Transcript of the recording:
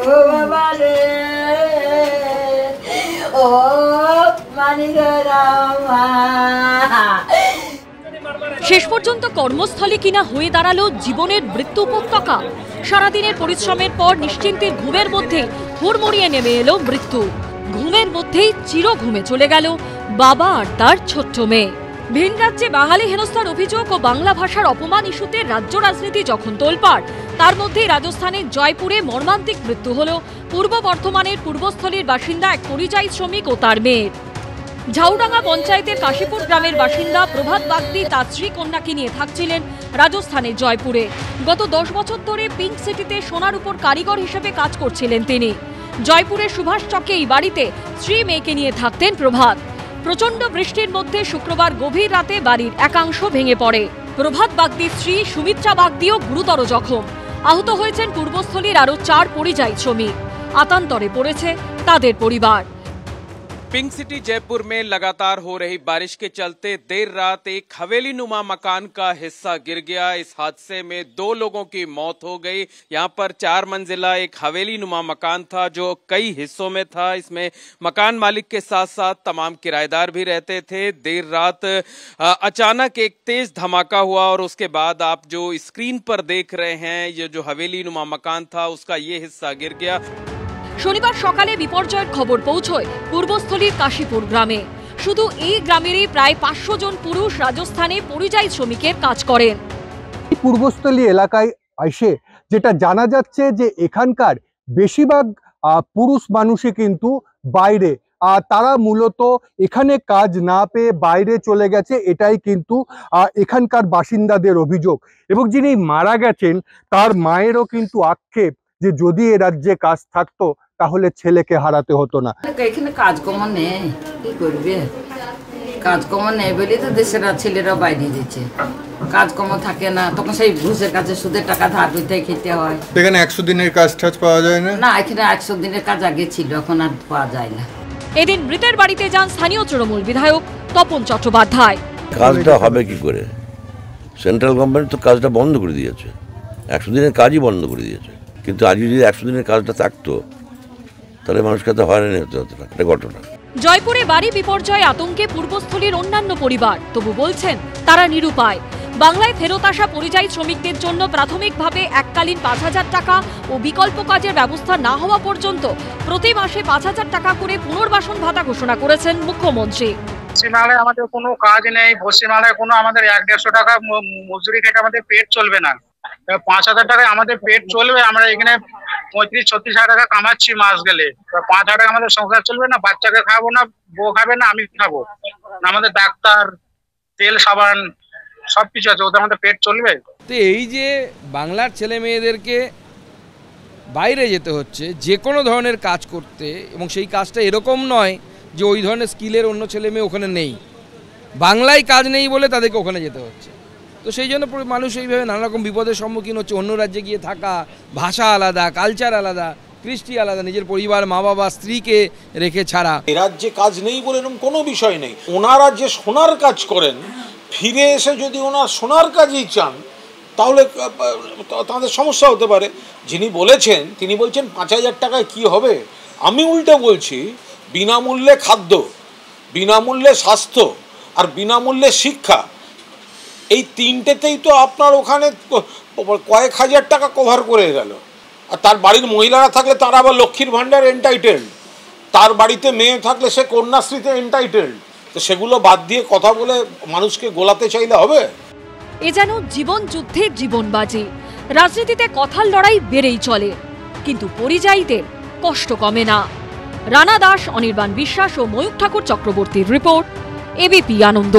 বাবা রে ও মানিকরামা। শেষ পর্যন্ত কর্মস্থলে কিনা হয়ে দাঁড়ালো জীবনের মৃত্যু উপত্যকা। সারাদিনের পরিশ্রমের পর নিশ্চিন্তের ঘুমের মধ্যে হুড়মুড়িয়ে নেমে এলো মৃত্যু। ঘুমের মধ্যেই চির ঘুমে চলে গেল বাবা আর তার ছোট্ট মেয়ে। ভিন রাজ্যে বাঙালি হেনস্থার অভিযোগ ও বাংলা ভাষার অপমান ইস্যুতে রাজ্য রাজনীতি যখন তোলপাড়, তার মধ্যেই রাজস্থানের জয়পুরে মর্মান্তিক মৃত্যু হল পূর্ব বর্ধমানের পূর্বস্থলীর বাসিন্দা এক পরিযায়ী শ্রমিক ও তার মেয়ের। ঝাউডাঙ্গা পঞ্চায়েতের কাশীপুর গ্রামের বাসিন্দা প্রভাত বাগদি তার স্ত্রী কন্যাকে নিয়ে থাকছিলেন রাজস্থানের জয়পুরে। গত 10 বছর ধরে পিঙ্ক সিটিতে সোনার উপর কারিগর হিসেবে কাজ করছিলেন তিনি। জয়পুরের সুভাষ চকে এই বাড়িতে স্ত্রী মেয়েকে নিয়ে থাকতেন প্রভাত। প্রচন্ড বৃষ্টির মধ্যে শুক্রবার গভীর রাতে বাড়ির একাংশ ভেঙে পড়ে। প্রভাত বাগদির স্ত্রী সুমিত্রা বাগদিও গুরুতর জখম। আহত হয়েছেন পূর্বস্থলীর আরও 4 পরিযায়ী শ্রমিক। আতান্তরে পড়েছে তাদের পরিবার। पिंक सिटी जयपुर में लगातार हो रही बारिश के चलते देर रात एक हवेली नुमा मकान का हिस्सा गिर गया। इस हादसे में 2 लोगों की मौत हो गई। यहां पर 4 मंजिला एक हवेली नुमा मकान था जो कई हिस्सों में था। इसमें मकान मालिक के साथ साथ तमाम किराएदार भी रहते थे। देर रात अचानक एक तेज धमाका हुआ और उसके बाद आप जो स्क्रीन पर देख रहे हैं ये जो हवेली नुमा मकान था उसका ये हिस्सा गिर गया। শনিবার সকালে বিপর্যয়ের খবর পৌঁছয় পূর্বস্থলীর কাশীপুর গ্রামে। শুধু এই গ্রামেরই প্রায় 500 জন পুরুষ রাজস্থানে পরিযায়ী শ্রমিকের কাজ করেন। পূর্বস্থলী এলাকায় এসে যেটা জানা যাচ্ছে যে এখানকার বেশিরভাগ পুরুষ মানুষই কিন্তু বাইরে, তারা মূলত এখানে কাজ না পেয়ে বাইরে চলে গেছে, এটাই কিন্তু এখানকার বাসিন্দাদের অভিযোগ। এবং যিনি মারা গেছেন তার মায়েরও কিন্তু আক্ষেপ যে যদি এ রাজ্যে কাজ থাকতো তাহলে ছেলেকে হারাতে হতো না। এখানে কাজকর্ম নেই, কি করবে? কাজকর্ম নেই বলেই তো দেশের ছেলেরা বাইরে দিচ্ছে। কাজকর্ম থাকে না, তখন সেই ঘুষের কাছে সুদের টাকা ধার করতে খেতে হয়। এখানে 100 দিনের কাজ টাজ পাওয়া যায় না? না, এখানে 100 দিনের কাজ আগে ছিল, এখন আর পাওয়া যায় না। এদিন মৃতের বাড়িতে যান স্থানীয় তৃণমূল বিধায়ক তপন চট্টোপাধ্যায়। কাজটা হবে কি করে? সেন্ট্রাল গভর্নমেন্ট তো কাজটা বন্ধ করে দিয়েছে, 100 দিনের কাজই বন্ধ করে দিয়েছে। কিন্তু আজ যদি 100 দিনের কাজটা থাকতো তাহলে মানুষকে তো হয়রানি হতে হতো না। এটা ঘটনা। জয়পুরে বাড়ি বিপর্যয় আতঙ্কে পূর্বস্থলীর অন্যান্য পরিবার, তবু বলছেন তারা নিরুপায়। বাংলায় ফেরত আসা পরিযায়ী শ্রমিকদের জন্য প্রাথমিকভাবে এককালীন 5000 টাকা ও বিকল্প কাজের ব্যবস্থা না হওয়া পর্যন্ত প্রতি মাসে 5000 টাকা করে পুনর্বাসন ভাতা ঘোষণা করেছেন মুখ্যমন্ত্রী। পশ্চিমবাংলায় আমাদের কোনো কাজ নেই, পশ্চিমবাংলায় কোনো আমাদের 100-150 টাকা মজুরি খেটে আমাদের পেট চলবে না। 5000 টাকায় আমাদের পেট চলবে? আমরা এখানে 35-36 টাকা কামাচ্ছি মাস গেলে। 5000 টাকা আমাদের সংসার চলবে না? বাচ্চাকে খাবো না, বউ খাবে না, আমি খাবো না? আমাদের ডাক্তার, তেল, সাবান সবকিছু আছে, ওদের আমাদের পেট চলবে? তো এই যে বাংলার ছেলে মেয়েদেরকে বাইরে যেতে হচ্ছে যে কোনো ধরনের কাজ করতে, এবং সেই কাজটা এরকম নয় যে ওই ধরনের স্কিলের অন্য ছেলে মেয়ে ওখানে নেই, বাংলায় কাজ নেই বলে তাদেরকে ওখানে যেতে হচ্ছে। তো সেই জন্য মানুষ এইভাবে নানা রকম বিপদের সম্মুখীন হচ্ছে। অন্য রাজ্যে গিয়ে থাকা, ভাষা আলাদা, কালচার আলাদা, কৃষ্টি আলাদা, নিজের পরিবার, মা বাবা, স্ত্রীকে রেখে ছাড়া। এ রাজ্যে কাজ নেই বলে এরকম কোনো বিষয় নেই। ওনারা যে সোনার কাজ করেন, ফিরে এসে যদি ওনার সোনার কাজই চান তাহলে তাদের সমস্যা হতে পারে। যিনি বলেছেন তিনি বলছেন 5000 টাকায় কি হবে। আমি উল্টে বলছি বিনামূল্যে খাদ্য, বিনামূল্যে স্বাস্থ্য আর বিনামূল্যে শিক্ষা, এই তিনটেতেই তো আপনার ওখানে কয়েক হাজার টাকা কভার করে গেল। আর তার বাড়ির মহিলারা থাকলে তারা আবার লক্ষ্মীর ভাণ্ডার এন্টাইটেলড, তার বাড়িতে মেয়ে থাকলে সে কন্যাশ্রীতে এন্টাইটেলড। তো সেগুলো বাদ দিয়ে কথা বলে মানুষকে গোলাতে চাইলে হবে? এ যেন জীবন যুদ্ধের জীবনবাজি। রাজনীতিতে কথার লড়াই বেড়েই চলে, কিন্তু পরিযায়ীদের কষ্ট কমে না। রানা দাস, অনির্বাণ বিশ্বাস ও ময়ূখ ঠাকুর চক্রবর্তীর রিপোর্ট, এবিপি আনন্দ।